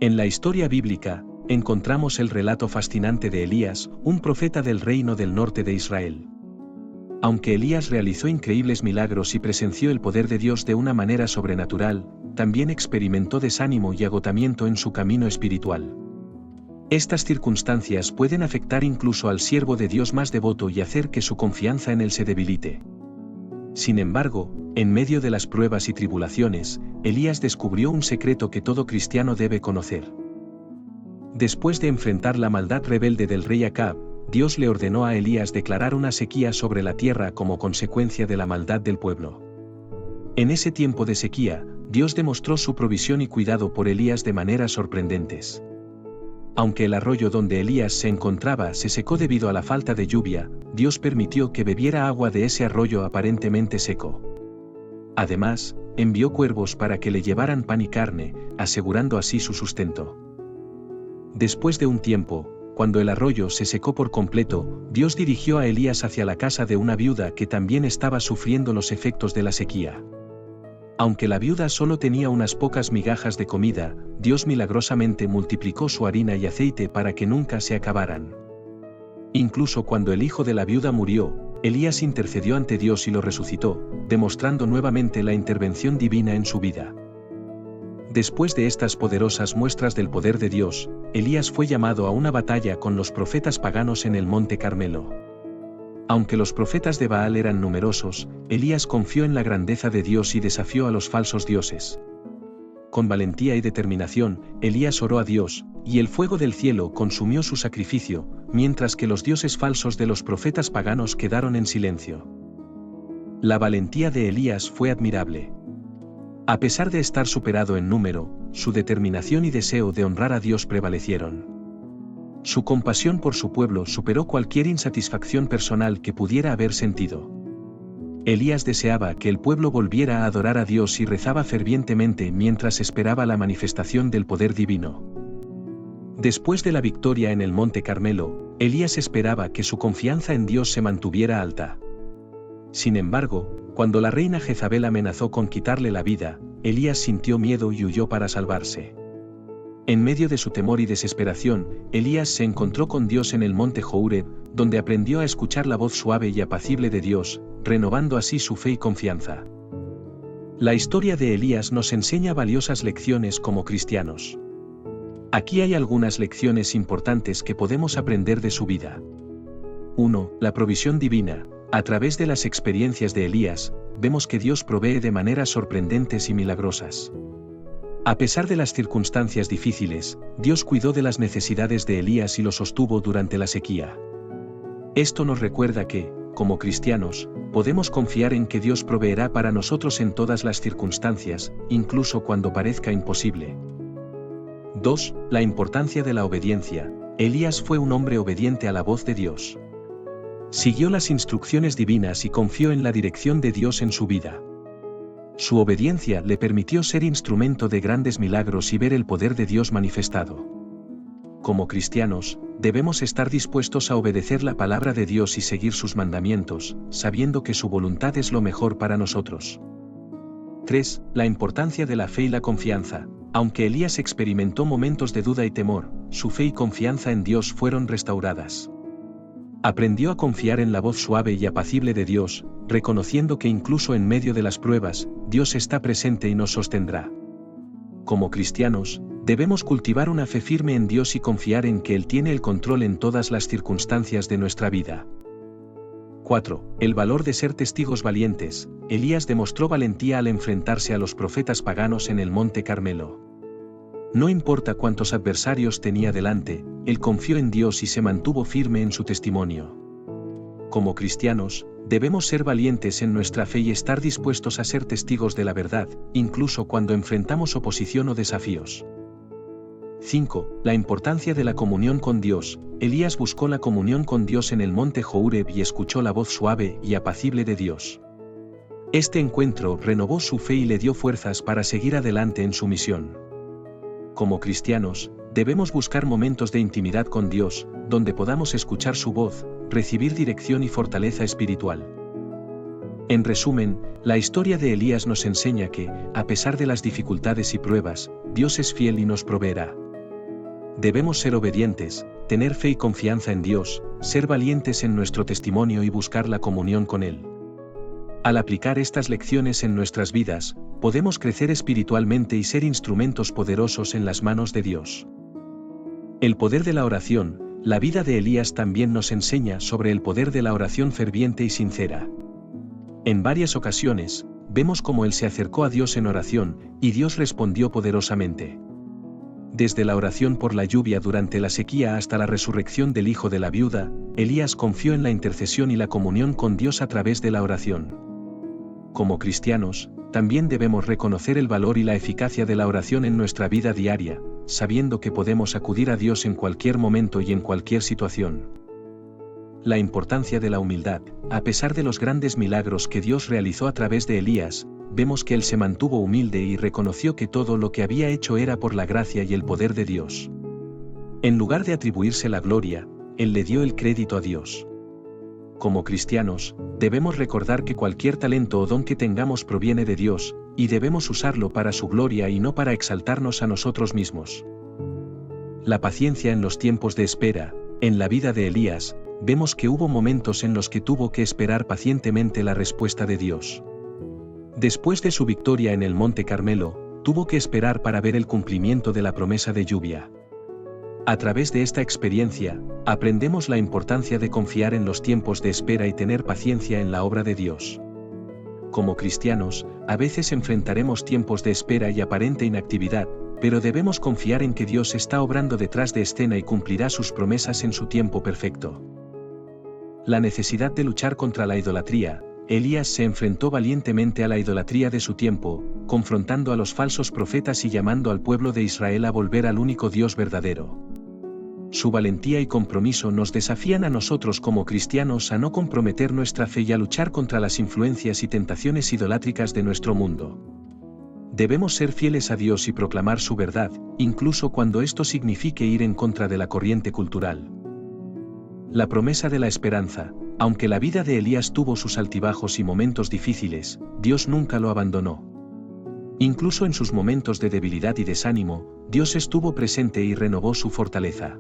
En la historia bíblica, encontramos el relato fascinante de Elías, un profeta del reino del norte de Israel. Aunque Elías realizó increíbles milagros y presenció el poder de Dios de una manera sobrenatural, también experimentó desánimo y agotamiento en su camino espiritual. Estas circunstancias pueden afectar incluso al siervo de Dios más devoto y hacer que su confianza en él se debilite. Sin embargo, en medio de las pruebas y tribulaciones, Elías descubrió un secreto que todo cristiano debe conocer. Después de enfrentar la maldad rebelde del rey Acab, Dios le ordenó a Elías declarar una sequía sobre la tierra como consecuencia de la maldad del pueblo. En ese tiempo de sequía, Dios demostró su provisión y cuidado por Elías de maneras sorprendentes. Aunque el arroyo donde Elías se encontraba se secó debido a la falta de lluvia, Dios permitió que bebiera agua de ese arroyo aparentemente seco. Además, envió cuervos para que le llevaran pan y carne, asegurando así su sustento. Después de un tiempo, cuando el arroyo se secó por completo, Dios dirigió a Elías hacia la casa de una viuda que también estaba sufriendo los efectos de la sequía. Aunque la viuda solo tenía unas pocas migajas de comida, Dios milagrosamente multiplicó su harina y aceite para que nunca se acabaran. Incluso cuando el hijo de la viuda murió, Elías intercedió ante Dios y lo resucitó, demostrando nuevamente la intervención divina en su vida. Después de estas poderosas muestras del poder de Dios, Elías fue llamado a una batalla con los profetas paganos en el Monte Carmelo. Aunque los profetas de Baal eran numerosos, Elías confió en la grandeza de Dios y desafió a los falsos dioses. Con valentía y determinación, Elías oró a Dios, y el fuego del cielo consumió su sacrificio, mientras que los dioses falsos de los profetas paganos quedaron en silencio. La valentía de Elías fue admirable. A pesar de estar superado en número, su determinación y deseo de honrar a Dios prevalecieron. Su compasión por su pueblo superó cualquier insatisfacción personal que pudiera haber sentido. Elías deseaba que el pueblo volviera a adorar a Dios y rezaba fervientemente mientras esperaba la manifestación del poder divino. Después de la victoria en el Monte Carmelo, Elías esperaba que su confianza en Dios se mantuviera alta. Sin embargo, cuando la reina Jezabel amenazó con quitarle la vida, Elías sintió miedo y huyó para salvarse. En medio de su temor y desesperación, Elías se encontró con Dios en el monte Horeb, donde aprendió a escuchar la voz suave y apacible de Dios, renovando así su fe y confianza. La historia de Elías nos enseña valiosas lecciones como cristianos. Aquí hay algunas lecciones importantes que podemos aprender de su vida. 1. La provisión divina. A través de las experiencias de Elías, vemos que Dios provee de maneras sorprendentes y milagrosas. A pesar de las circunstancias difíciles, Dios cuidó de las necesidades de Elías y lo sostuvo durante la sequía. Esto nos recuerda que, como cristianos, podemos confiar en que Dios proveerá para nosotros en todas las circunstancias, incluso cuando parezca imposible. 2. La importancia de la obediencia. Elías fue un hombre obediente a la voz de Dios. Siguió las instrucciones divinas y confió en la dirección de Dios en su vida. Su obediencia le permitió ser instrumento de grandes milagros y ver el poder de Dios manifestado. Como cristianos, debemos estar dispuestos a obedecer la palabra de Dios y seguir sus mandamientos, sabiendo que su voluntad es lo mejor para nosotros. 3. La importancia de la fe y la confianza. Aunque Elías experimentó momentos de duda y temor, su fe y confianza en Dios fueron restauradas. Aprendió a confiar en la voz suave y apacible de Dios, reconociendo que incluso en medio de las pruebas, Dios está presente y nos sostendrá. Como cristianos, debemos cultivar una fe firme en Dios y confiar en que Él tiene el control en todas las circunstancias de nuestra vida. 4. El valor de ser testigos valientes. Elías demostró valentía al enfrentarse a los profetas paganos en el Monte Carmelo. No importa cuántos adversarios tenía delante, él confió en Dios y se mantuvo firme en su testimonio. Como cristianos, debemos ser valientes en nuestra fe y estar dispuestos a ser testigos de la verdad, incluso cuando enfrentamos oposición o desafíos. 5. La importancia de la comunión con Dios. Elías buscó la comunión con Dios en el monte Horeb y escuchó la voz suave y apacible de Dios. Este encuentro renovó su fe y le dio fuerzas para seguir adelante en su misión. Como cristianos, debemos buscar momentos de intimidad con Dios, donde podamos escuchar su voz, recibir dirección y fortaleza espiritual. En resumen, la historia de Elías nos enseña que, a pesar de las dificultades y pruebas, Dios es fiel y nos proveerá. Debemos ser obedientes, tener fe y confianza en Dios, ser valientes en nuestro testimonio y buscar la comunión con Él. Al aplicar estas lecciones en nuestras vidas, podemos crecer espiritualmente y ser instrumentos poderosos en las manos de Dios. El poder de la oración. La vida de Elías también nos enseña sobre el poder de la oración ferviente y sincera. En varias ocasiones, vemos cómo él se acercó a Dios en oración, y Dios respondió poderosamente. Desde la oración por la lluvia durante la sequía hasta la resurrección del hijo de la viuda, Elías confió en la intercesión y la comunión con Dios a través de la oración. Como cristianos, también debemos reconocer el valor y la eficacia de la oración en nuestra vida diaria, sabiendo que podemos acudir a Dios en cualquier momento y en cualquier situación. La importancia de la humildad. A pesar de los grandes milagros que Dios realizó a través de Elías, vemos que él se mantuvo humilde y reconoció que todo lo que había hecho era por la gracia y el poder de Dios. En lugar de atribuirse la gloria, él le dio el crédito a Dios. Como cristianos, debemos recordar que cualquier talento o don que tengamos proviene de Dios, y debemos usarlo para su gloria y no para exaltarnos a nosotros mismos. La paciencia en los tiempos de espera. En la vida de Elías, vemos que hubo momentos en los que tuvo que esperar pacientemente la respuesta de Dios. Después de su victoria en el Monte Carmelo, tuvo que esperar para ver el cumplimiento de la promesa de lluvia. A través de esta experiencia, aprendemos la importancia de confiar en los tiempos de espera y tener paciencia en la obra de Dios. Como cristianos, a veces enfrentaremos tiempos de espera y aparente inactividad, pero debemos confiar en que Dios está obrando detrás de escena y cumplirá sus promesas en su tiempo perfecto. La necesidad de luchar contra la idolatría. Elías se enfrentó valientemente a la idolatría de su tiempo, confrontando a los falsos profetas y llamando al pueblo de Israel a volver al único Dios verdadero. Su valentía y compromiso nos desafían a nosotros como cristianos a no comprometer nuestra fe y a luchar contra las influencias y tentaciones idolátricas de nuestro mundo. Debemos ser fieles a Dios y proclamar su verdad, incluso cuando esto signifique ir en contra de la corriente cultural. La promesa de la esperanza. Aunque la vida de Elías tuvo sus altibajos y momentos difíciles, Dios nunca lo abandonó. Incluso en sus momentos de debilidad y desánimo, Dios estuvo presente y renovó su fortaleza.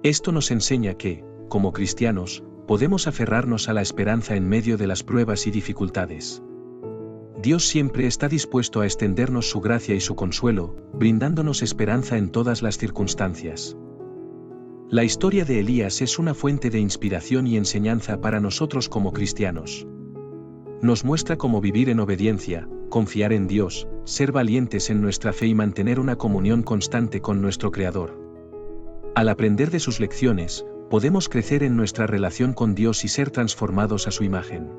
Esto nos enseña que, como cristianos, podemos aferrarnos a la esperanza en medio de las pruebas y dificultades. Dios siempre está dispuesto a extendernos su gracia y su consuelo, brindándonos esperanza en todas las circunstancias. La historia de Elías es una fuente de inspiración y enseñanza para nosotros como cristianos. Nos muestra cómo vivir en obediencia, confiar en Dios, ser valientes en nuestra fe y mantener una comunión constante con nuestro Creador. Al aprender de sus lecciones, podemos crecer en nuestra relación con Dios y ser transformados a su imagen.